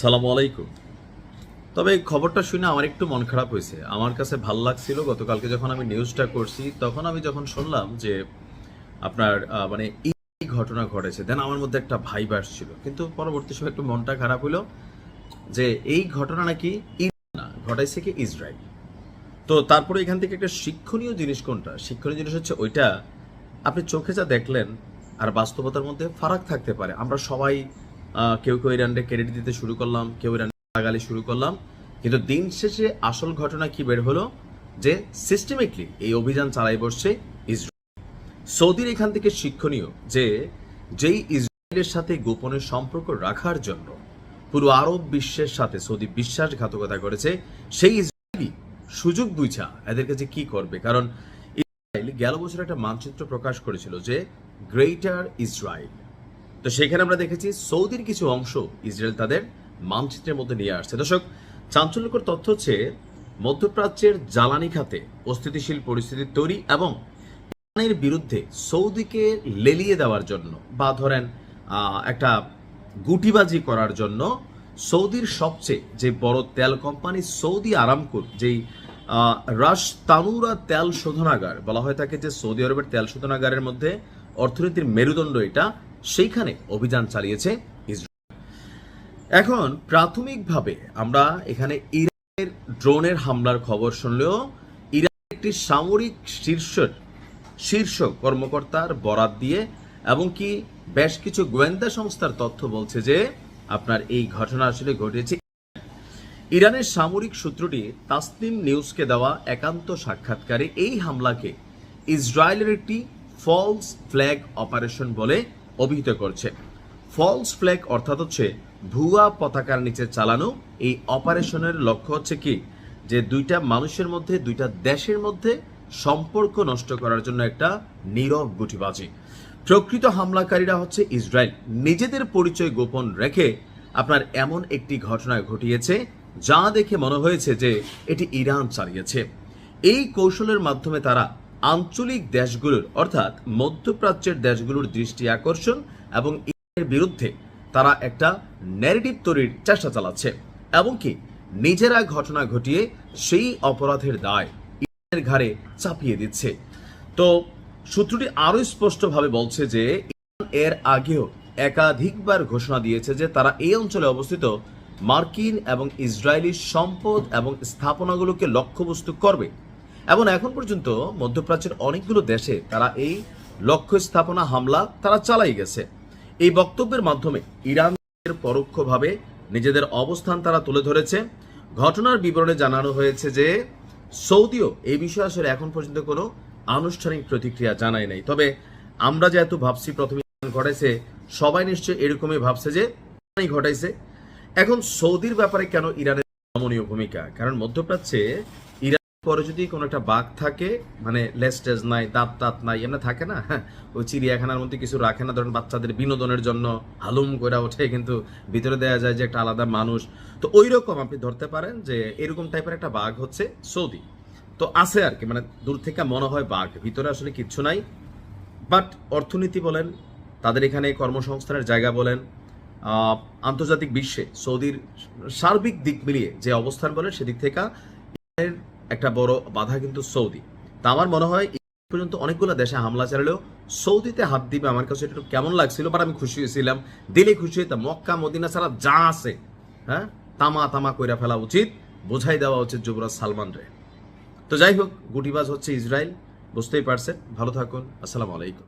সালামু আলাইকুম। তবে খবরটা শুনে আমার একটু মন খারাপ হয়েছে। আমার কাছে ভাল লাগছিল গতকালকে যখন আমি নিউজটা করছি, তখন আমি যখন শুনলাম যে আপনার মানে এই ঘটনা ঘটেছে, দেন আমার মধ্যে একটা ভাইব আসছিল। কিন্তু পরবর্তী সময় একটু মনটা খারাপ হলো যে এই ঘটনা নাকি ইরান না, ঘটাইছে কি ইসরায়েল। তো তারপরে এখান থেকে একটা শিক্ষণীয় জিনিস কোনটা? শিক্ষণীয় জিনিস হচ্ছে ওইটা, আপনি চোখে যা দেখলেন আর বাস্তবতার মধ্যে ফারাক থাকতে পারে। আমরা সবাই কেউ কেউ ইরানকে ক্রেডিট দিতে শুরু করলাম, কেউ ইরান গালাগালি শুরু করলাম, কিন্তু দিন শেষে আসল ঘটনা কি বের হলো যে সিস্টেমেটিকলি এই অভিযান চালাই বসছে ইসরায়েল। সৌদির এখান থেকে শিক্ষণীয় যে যেই ইসরায়েলের সাথে গোপনে সম্পর্ক রাখার জন্য পুরো আরব বিশ্বের সাথে সৌদি বিশ্বাসঘাতকতা করেছে, সেই ইসরায়েলি সুযোগ বুঝা এদেরকে যে কি করবে। কারণ ইসরায়েল গেল বছর একটা মানচিত্র প্রকাশ করেছিল যে গ্রেটার ইসরায়েল। তো সেখানে আমরা দেখেছি সৌদির কিছু অংশ ইসরায়েল তাদের মানচিত্রের মধ্যে নিয়ে আসছে। দর্শক, চাঞ্চল্যকর তথ্য হচ্ছে মধ্যপ্রাচ্যের জ্বালানি খাতে অস্থিতিশীল পরিস্থিতি তৈরি এবং ইরানের বিরুদ্ধে সৌদিকে লেলিয়ে দেওয়ার জন্য বা ধরেন একটা গুটিবাজি করার জন্য সৌদির সবচেয়ে যে বড় তেল কোম্পানি সৌদি আরামকোর, যেই রাশ তানুরা তেল শোধনাগার বলা হয় থাকে, যে সৌদি আরবের তেল শোধনাগারের মধ্যে অর্থনীতির মেরুদণ্ড এটা, সেইখানে অভিযান চালিয়েছে ইসরায়েল। এখন প্রাথমিকভাবে আমরা এখানে ইরানের ড্রোনের হামলার খবর শুনলেও ইরানের একটি সামরিক শীর্ষ কর্মকর্তার বরাত দিয়ে এবং কি বেশ কিছু গোয়েন্দা সংস্থার তথ্য বলছে যে আপনার এই ঘটনা আসলে ঘটেছে। ইরানের সামরিক সূত্রটি তাসনিম নিউজকে দেওয়া একান্ত সাক্ষাৎকারে এই হামলাকে ইসরায়েলের একটি ফলস ফ্ল্যাগ অপারেশন বলে অভিহিত করছে। ফলস ফ্ল্যাগ অর্থাৎ হচ্ছে ভুয়া পতাকার নিচে চালানো এই অপারেশনের লক্ষ্য হচ্ছে কি, যে দুইটা মানুষের মধ্যে, দুইটা দেশের মধ্যে সম্পর্ক নষ্ট করার জন্য একটা নীরব গুটিবাজি। প্রকৃত হামলাকারীরা হচ্ছে ইসরায়েল নিজেদের পরিচয় গোপন রেখে আপনার এমন একটি ঘটনা ঘটিয়েছে যা দেখে মনে হয়েছে যে এটি ইরান চালিয়েছে। এই কৌশলের মাধ্যমে তারা আঞ্চলিক দেশগুলোর অর্থাৎ মধ্যপ্রাচ্যের দেশগুলোর দৃষ্টি আকর্ষণ এবং ইরানের বিরুদ্ধে তারা একটা ন্যারেটিভ তৈরির চেষ্টা চালাচ্ছে এবং কি নিজেরা ঘটনা ঘটিয়ে সেই অপরাধের দায় ইরানের ঘাড়ে চাপিয়ে দিচ্ছে। তো সূত্রটি আরো স্পষ্টভাবে বলছে যে ইরান এর আগেও একাধিকবার ঘোষণা দিয়েছে যে তারা এই অঞ্চলে অবস্থিত মার্কিন এবং ইসরায়েলি সম্পদ এবং স্থাপনাগুলোকে লক্ষ্যবস্তু করবে এবং এখন পর্যন্ত মধ্যপ্রাচ্যের অনেকগুলো দেশে তারা এই লক্ষ্য স্থাপনা হামলা তারা চালাই গেছে। এই বক্তব্যের মাধ্যমে ইরানের পরোক্ষভাবে নিজেদের অবস্থান তারা তুলে ধরেছে। ঘটনার বিবরণে জানানো হয়েছে যে সৌদিও এই বিষয়ে আসলে এখন পর্যন্ত কোনো আনুষ্ঠানিক প্রতিক্রিয়া জানায় নাই। তবে আমরা যেহেতু ভাবছি প্রথমে ঘটাইছে, সবাই নিশ্চয়ই এরকমই ভাবছে যে ঘটাইছে। এখন সৌদির ব্যাপারে কেন ইরানের নমনীয় ভূমিকা? কারণ মধ্যপ্রাচ্যে ইরান পরে যদি কোনো একটা বাঘ থাকে, মানে লেস্টেজ নাই, দাঁত নাই, এমনি থাকে না, ওই চিড়িয়াখানার মধ্যে কিছু রাখে না, ধরেন বাচ্চাদের বিনোদনের জন্য হালুম করে ওঠে, কিন্তু ভিতরে দেয়া যায় যে একটা আলাদা মানুষ। তো ওই রকম আপনি ধরতে পারেন যে এরকম টাইপের একটা বাঘ হচ্ছে সৌদি। তো আছে আর কি, মানে দূর থেকে মনে হয় বাঘ, ভিতরে আসলে কিচ্ছু নাই। বাট অর্থনীতি বলেন, তাদের এখানে কর্মসংস্থানের জায়গা বলেন, আন্তর্জাতিক বিশ্বে সৌদির সার্বিক দিক মিলিয়ে যে অবস্থান বলেন, সেদিক থেকে একটা বড় বাধা কিন্তু সৌদি। তা আমার মনে হয় পর্যন্ত অনেকগুলো দেশে হামলা চালালেও সৌদিতে হাত দিবে, আমার কাছে একটু কেমন লাগছিল। বাট আমি খুশি হয়েছিলাম, দিলে খুশি হইতাম। মক্কা মদিনা ছাড়া যা আছে, হ্যাঁ, তামা কইরা ফেলা উচিত, বোঝাই দেওয়া উচিত যুবরাজ সালমান রে। তো যাই হোক, গুটিবাজ হচ্ছে ইসরায়েল, বুঝতেই পারছেন। ভালো থাকুন, আসসালামু আলাইকুম।